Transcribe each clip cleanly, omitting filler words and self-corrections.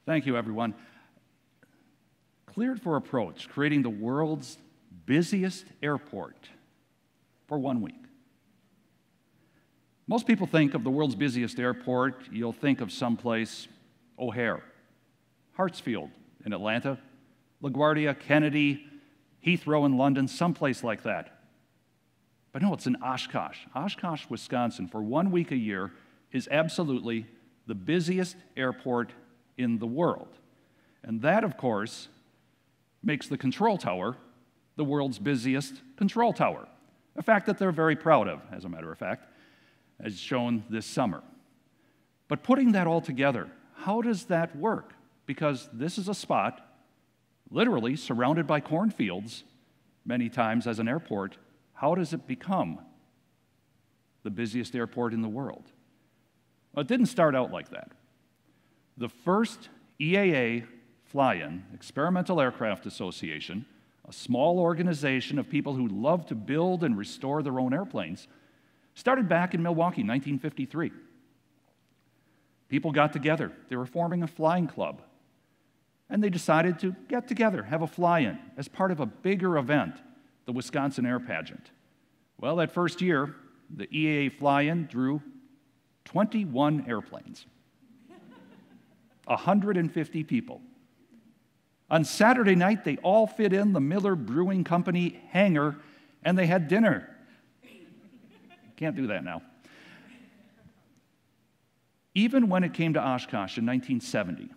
Thank you, everyone. Cleared for approach, creating the world's busiest airport for 1 week. Most people think of the world's busiest airport, you'll think of someplace, O'Hare, Hartsfield in Atlanta, LaGuardia, Kennedy, Heathrow in London, someplace like that. But no, it's in Oshkosh. Oshkosh, Wisconsin, for 1 week a year, is absolutely the busiest airport in the world. And that, of course, makes the control tower the world's busiest control tower, a fact that they're very proud of, as a matter of fact, as shown this summer. But putting that all together, how does that work? Because this is a spot literally surrounded by cornfields many times as an airport. How does it become the busiest airport in the world? Well, it didn't start out like that. The first EAA Flyin'Experimental Aircraft Association, a small organization of people who love to build and restore their own airplanes, started back in Milwaukee, 1953. People got together. They were forming a flying club. And they decided to get together, have a fly-in, as part of a bigger event, the Wisconsin Air Pageant. Well, that first year, the EAA fly-in drew 21 airplanes, 150 people. On Saturday night, they all fit in the Miller Brewing Company hangar, and they had dinner. Can't do that now. Even when it came to Oshkosh in 1970,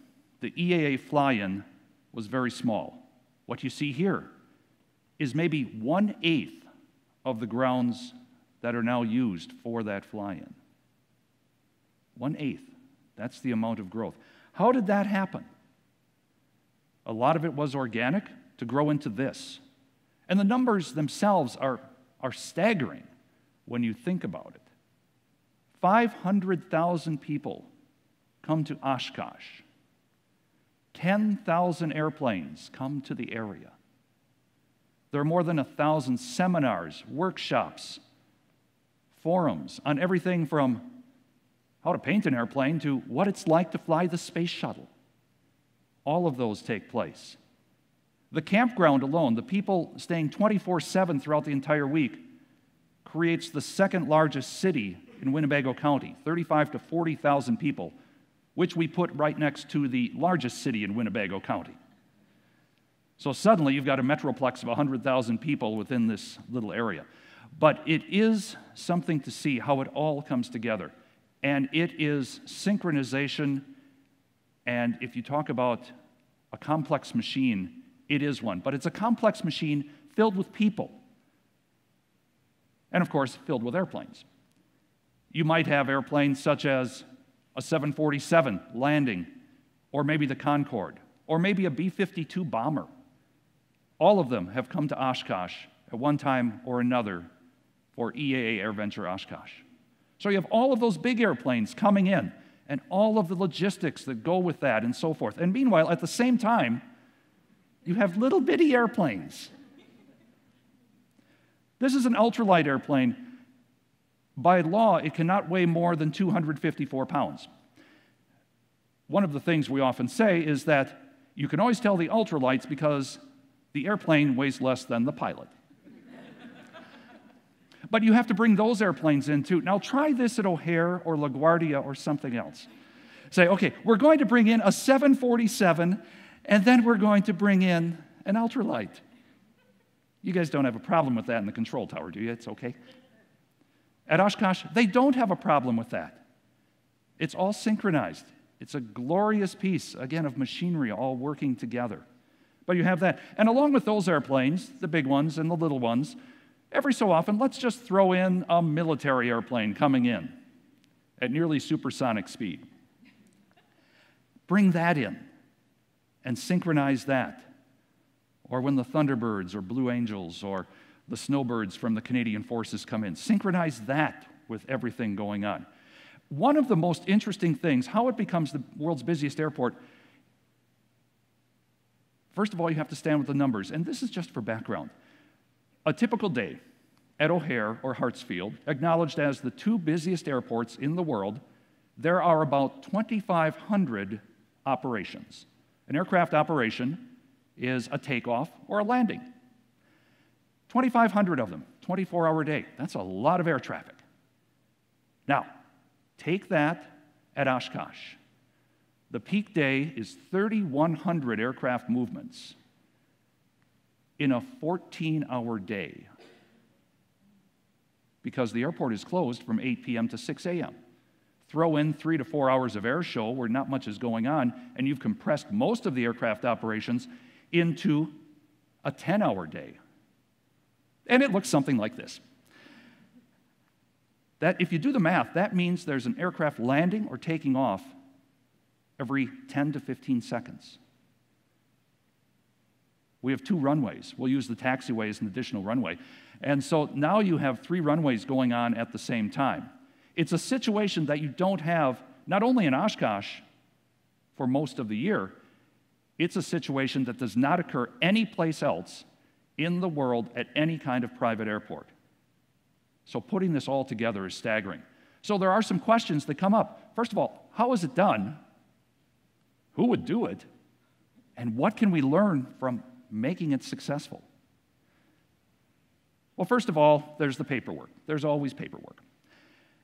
the EAA fly-in was very small. What you see here is maybe 1/8 of the grounds that are now used for that fly-in. 1/8. That's the amount of growth. How did that happen? A lot of it was organic to grow into this. And the numbers themselves are staggering when you think about it. 500,000 people come to Oshkosh. 10,000 airplanes come to the area. There are more than 1,000 seminars, workshops, forums on everything from how to paint an airplane to what it's like to fly the space shuttle. All of those take place. The campground alone, the people staying 24/7 throughout the entire week, creates the second largest city in Winnebago County, 35 to 40,000 people, which we put right next to the largest city in Winnebago County. So suddenly you've got a metroplex of 100,000 people within this little area. But it is something to see how it all comes together. And it is synchronization, and if you talk about a complex machine, it is one. But it's a complex machine filled with people. And of course, filled with airplanes. You might have airplanes such as a 747 landing, or maybe the Concorde, or maybe a B-52 bomber. All of them have come to Oshkosh at one time or another for EAA AirVenture Oshkosh. So you have all of those big airplanes coming in, and all of the logistics that go with that and so forth. And meanwhile, at the same time, you have little bitty airplanes. This is an ultralight airplane. By law, it cannot weigh more than 254 pounds. One of the things we often say is that you can always tell the ultralights because the airplane weighs less than the pilot. But you have to bring those airplanes in too. Now try this at O'Hare or LaGuardia or something else. Say, okay, we're going to bring in a 747, and then we're going to bring in an ultralight. You guys don't have a problem with that in the control tower, do you? It's okay. At Oshkosh, they don't have a problem with that. It's all synchronized. It's a glorious piece, again, of machinery all working together. But you have that. And along with those airplanes, the big ones and the little ones, every so often, let's just throw in a military airplane coming in at nearly supersonic speed. Bring that in and synchronize that. Or when the Thunderbirds or Blue Angels or the Snowbirds from the Canadian Forces come in, synchronize that with everything going on. One of the most interesting things, how it becomes the world's busiest airport, first of all, you have to stand with the numbers, and this is just for background. A typical day at O'Hare or Hartsfield, acknowledged as the two busiest airports in the world, there are about 2,500 operations. An aircraft operation is a takeoff or a landing. 2,500 of them, 24-hour day. That's a lot of air traffic. Now, take that at Oshkosh. The peak day is 3,100 aircraft movements in a 14-hour day because the airport is closed from 8 p.m. to 6 a.m. Throw in 3 to 4 hours of air show where not much is going on, and you've compressed most of the aircraft operations into a 10-hour day. And it looks something like this. That if you do the math, that means there's an aircraft landing or taking off every 10 to 15 seconds. We have 2 runways. We'll use the taxiway as an additional runway. And so now you have 3 runways going on at the same time. It's a situation that you don't have, not only in Oshkosh for most of the year, it's a situation that does not occur anyplace else in the world at any kind of private airport. So putting this all together is staggering. So there are some questions that come up. First of all, how is it done? Who would do it? And what can we learn from making it successful? Well, first of all, there's the paperwork. There's always paperwork.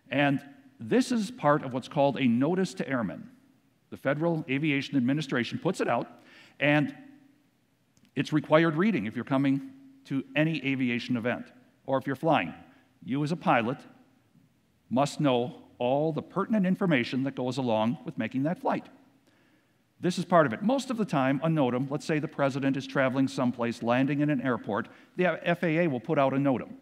And this is part of what's called a notice to airmen. The Federal Aviation Administration puts it out, and it's required reading if you're coming to any aviation event, or if you're flying. You as a pilot must know all the pertinent information that goes along with making that flight. This is part of it. Most of the time, a NOTAM, let's say the president is traveling someplace, landing in an airport, the FAA will put out a NOTAM.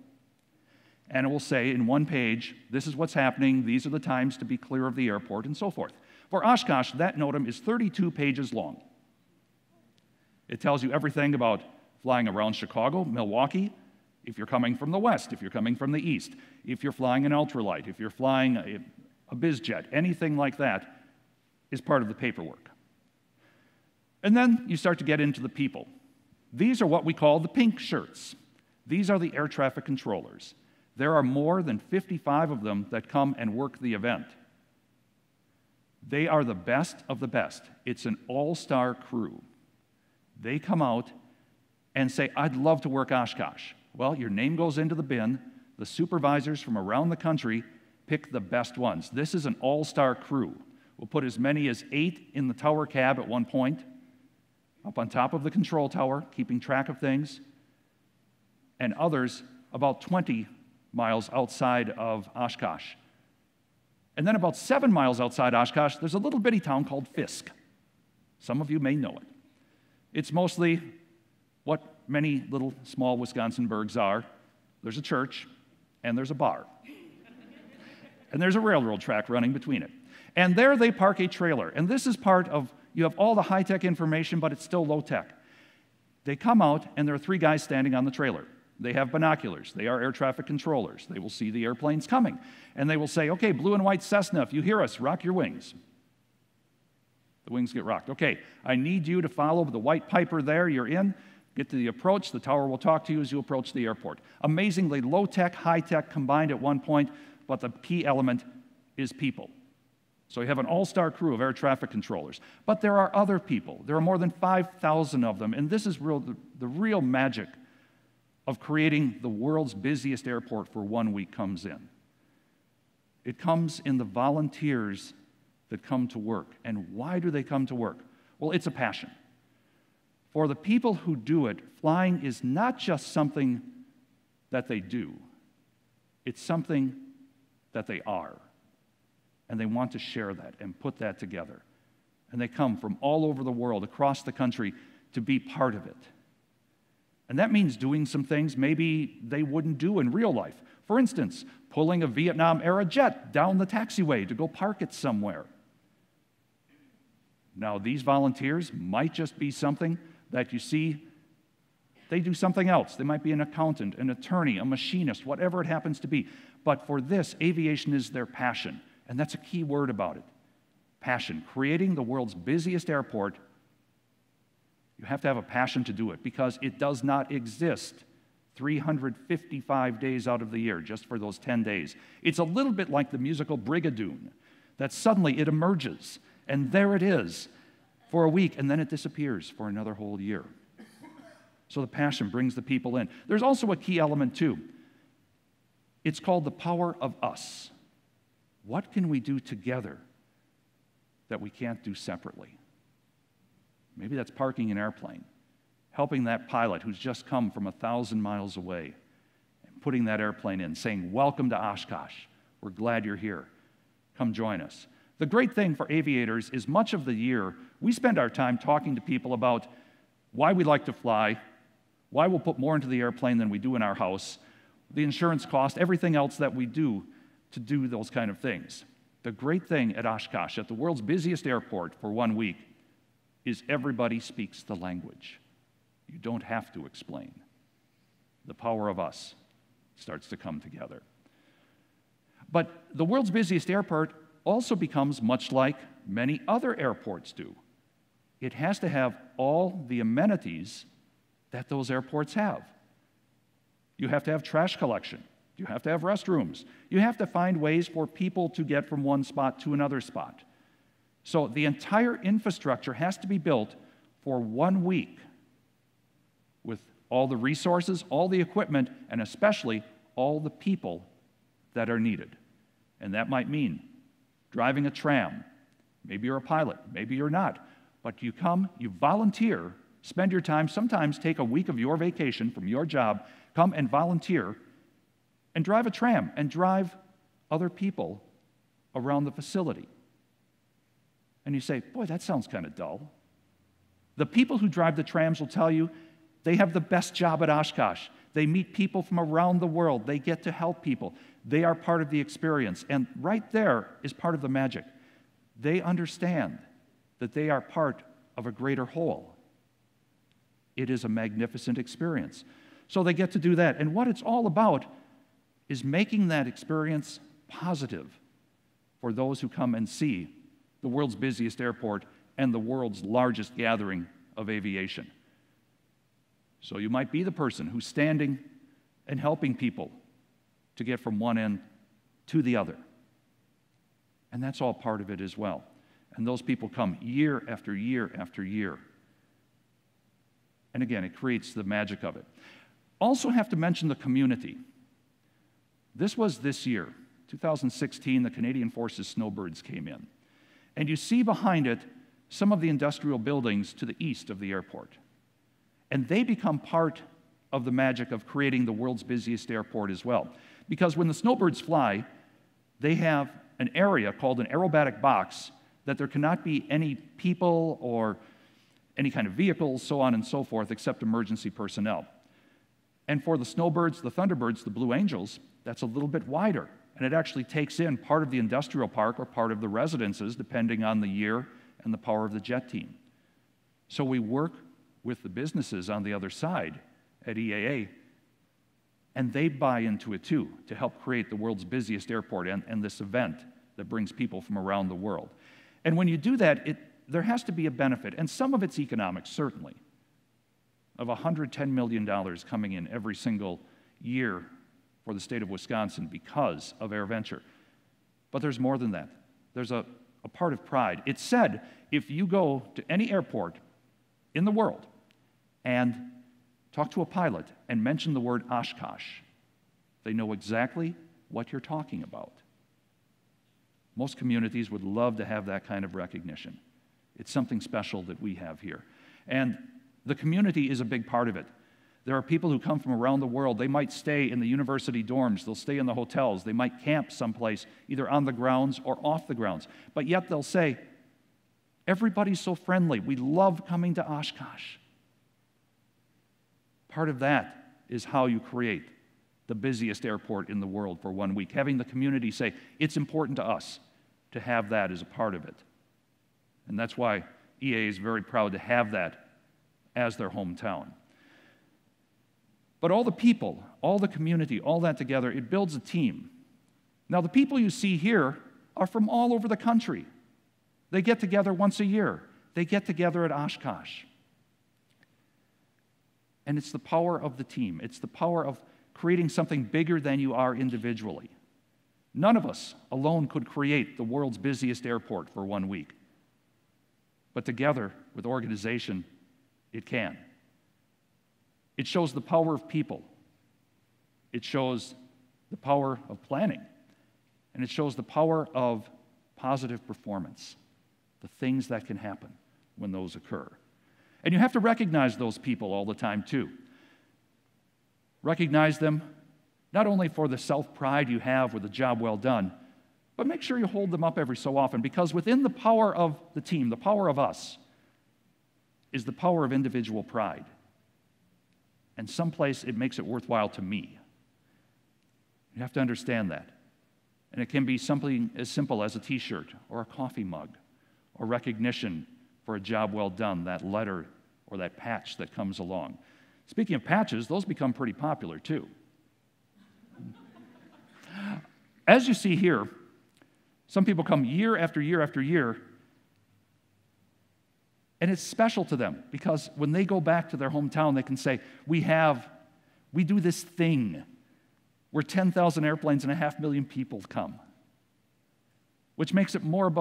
And it will say in one page, this is what's happening, these are the times to be clear of the airport, and so forth. For Oshkosh, that NOTAM is 32 pages long. It tells you everything about flying around Chicago, Milwaukee, if you're coming from the west, if you're coming from the east, if you're flying an ultralight, if you're flying a bizjet, anything like that is part of the paperwork. And then you start to get into the people. These are what we call the pink shirts. These are the air traffic controllers. There are more than 55 of them that come and work the event. They are the best of the best. It's an all-star crew. They come out and say, I'd love to work Oshkosh. Well, your name goes into the bin. The supervisors from around the country pick the best ones. This is an all-star crew. We'll put as many as 8 in the tower cab at one point, up on top of the control tower, keeping track of things, and others about 20 miles outside of Oshkosh. And then about 7 miles outside Oshkosh, there's a little bitty town called Fisk. Some of you may know it. It's mostly what many little small Wisconsin burgs are. There's a church, and there's a bar. And there's a railroad track running between it. And there they park a trailer. And this is part of, you have all the high-tech information, but it's still low-tech. They come out, and there are 3 guys standing on the trailer. They have binoculars. They are air traffic controllers. They will see the airplanes coming. And they will say, okay, blue and white Cessna, if you hear us, rock your wings. The wings get rocked. Okay, I need you to follow the white Piper there. You're in. Get to the approach. The tower will talk to you as you approach the airport. Amazingly low-tech, high-tech combined at one point, but the key element is people. So you have an all-star crew of air traffic controllers. But there are other people. There are more than 5,000 of them, and this is the real magic of creating the world's busiest airport for 1 week comes in. It comes in the volunteers that come to work. And why do they come to work? Well, it's a passion. For the people who do it, flying is not just something that they do. It's something that they are. And they want to share that and put that together. And they come from all over the world, across the country, to be part of it. And that means doing some things maybe they wouldn't do in real life. For instance, pulling a Vietnam-era jet down the taxiway to go park it somewhere. Now, these volunteers might just be something that you see, they do something else. They might be an accountant, an attorney, a machinist, whatever it happens to be. But for this, aviation is their passion. And that's a key word about it. Passion. Creating the world's busiest airport, you have to have a passion to do it because it does not exist 355 days out of the year just for those 10 days. It's a little bit like the musical Brigadoon, that suddenly it emerges, and there it is. for a week, and then it disappears for another whole year. So the passion brings the people in. There's also a key element, too. It's called the power of us. What can we do together that we can't do separately? Maybe that's parking an airplane, helping that pilot who's just come from 1,000 miles away, and putting that airplane in, saying, "Welcome to Oshkosh. We're glad you're here. Come join us." The great thing for aviators is much of the year, we spend our time talking to people about why we like to fly, why we'll put more into the airplane than we do in our house, the insurance cost, everything else that we do to do those kind of things. The great thing at Oshkosh, at the world's busiest airport for 1 week, is everybody speaks the language. You don't have to explain. The power of us starts to come together. But the world's busiest airport also becomes much like many other airports do. It has to have all the amenities that those airports have. You have to have trash collection. You have to have restrooms. You have to find ways for people to get from one spot to another spot. So the entire infrastructure has to be built for 1 week with all the resources, all the equipment, and especially all the people that are needed. And that might mean driving a tram. Maybe you're a pilot, maybe you're not. But you come, you volunteer, spend your time, sometimes take a week of your vacation from your job, come and volunteer, and drive a tram, and drive other people around the facility. And you say, boy, that sounds kind of dull. The people who drive the trams will tell you they have the best job at Oshkosh. They meet people from around the world. They get to help people. They are part of the experience. And right there is part of the magic. They understand that they are part of a greater whole. It is a magnificent experience. So they get to do that. And what it's all about is making that experience positive for those who come and see the world's busiest airport and the world's largest gathering of aviation. So you might be the person who's standing and helping people to get from one end to the other. And that's all part of it as well. And those people come year after year after year. And again, it creates the magic of it. Also have to mention the community. This was this year, 2016, the Canadian Forces Snowbirds came in. And you see behind it some of the industrial buildings to the east of the airport. And they become part of the magic of creating the world's busiest airport as well. Because when the Snowbirds fly, they have an area called an aerobatic box that there cannot be any people or any kind of vehicles, so on and so forth, except emergency personnel. And for the Snowbirds, the Thunderbirds, the Blue Angels, that's a little bit wider. And it actually takes in part of the industrial park or part of the residences, depending on the year and the power of the jet team. So we work with the businesses on the other side at EAA, and they buy into it too, to help create the world's busiest airport and this event that brings people from around the world. And when you do that, there has to be a benefit, and some of it's economic, certainly, of $110 million coming in every single year for the state of Wisconsin because of AirVenture. But there's more than that. There's a part of pride. It's said if you go to any airport in the world and talk to a pilot and mention the word Oshkosh, they know exactly what you're talking about. Most communities would love to have that kind of recognition. It's something special that we have here. And the community is a big part of it. There are people who come from around the world. They might stay in the university dorms. They'll stay in the hotels. They might camp someplace, either on the grounds or off the grounds. But yet they'll say, everybody's so friendly. We love coming to Oshkosh. Part of that is how you create the busiest airport in the world for 1 week. Having the community say, it's important to us to have that as a part of it. And that's why EA is very proud to have that as their hometown. But all the people, all the community, all that together, it builds a team. Now, the people you see here are from all over the country. They get together once a year. They get together at Oshkosh. And it's the power of the team. It's the power of creating something bigger than you are individually. None of us alone could create the world's busiest airport for 1 week. But together, with organization, it can. It shows the power of people. It shows the power of planning. And it shows the power of positive performance, the things that can happen when those occur. And you have to recognize those people all the time, too. Recognize them not only for the self-pride you have with a job well done, but make sure you hold them up every so often, because within the power of the team, the power of us, is the power of individual pride. And someplace it makes it worthwhile to me. You have to understand that. And it can be something as simple as a t-shirt or a coffee mug or recognition for a job well done, that letter or that patch that comes along. Speaking of patches, those become pretty popular too. As you see here, some people come year after year after year, and it's special to them because when they go back to their hometown, they can say, we do this thing where 10,000 airplanes and 500,000 people come, which makes it more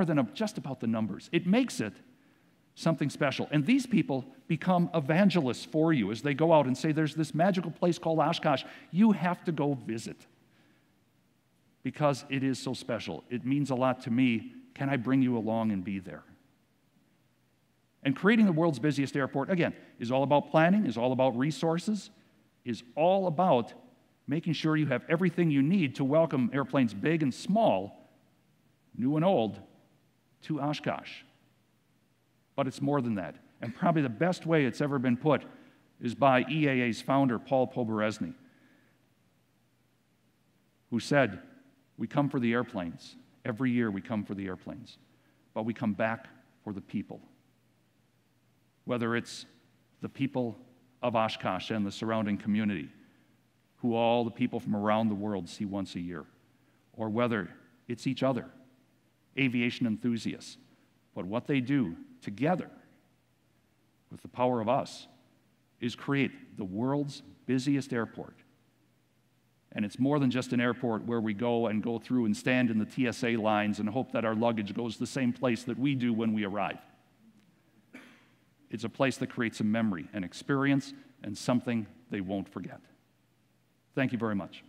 than just about the numbers. It makes it something special. And these people become evangelists for you as they go out and say, there's this magical place called Oshkosh. You have to go visit because it is so special. It means a lot to me. Can I bring you along and be there? And creating the world's busiest airport, again, is all about planning, is all about resources, is all about making sure you have everything you need to welcome airplanes big and small, new and old, to Oshkosh. But it's more than that. And probably the best way it's ever been put is by EAA's founder, Paul Poberezny, who said, we come for the airplanes. Every year we come for the airplanes. But we come back for the people. Whether it's the people of Oshkosh and the surrounding community, who all the people from around the world see once a year, or whether it's each other, aviation enthusiasts. But what they do together with the power of us is create the world's busiest airport. And it's more than just an airport where we go through and stand in the TSA lines and hope that our luggage goes the same place that we do when we arrive. It's a place that creates a memory, an experience, and something they won't forget. Thank you very much.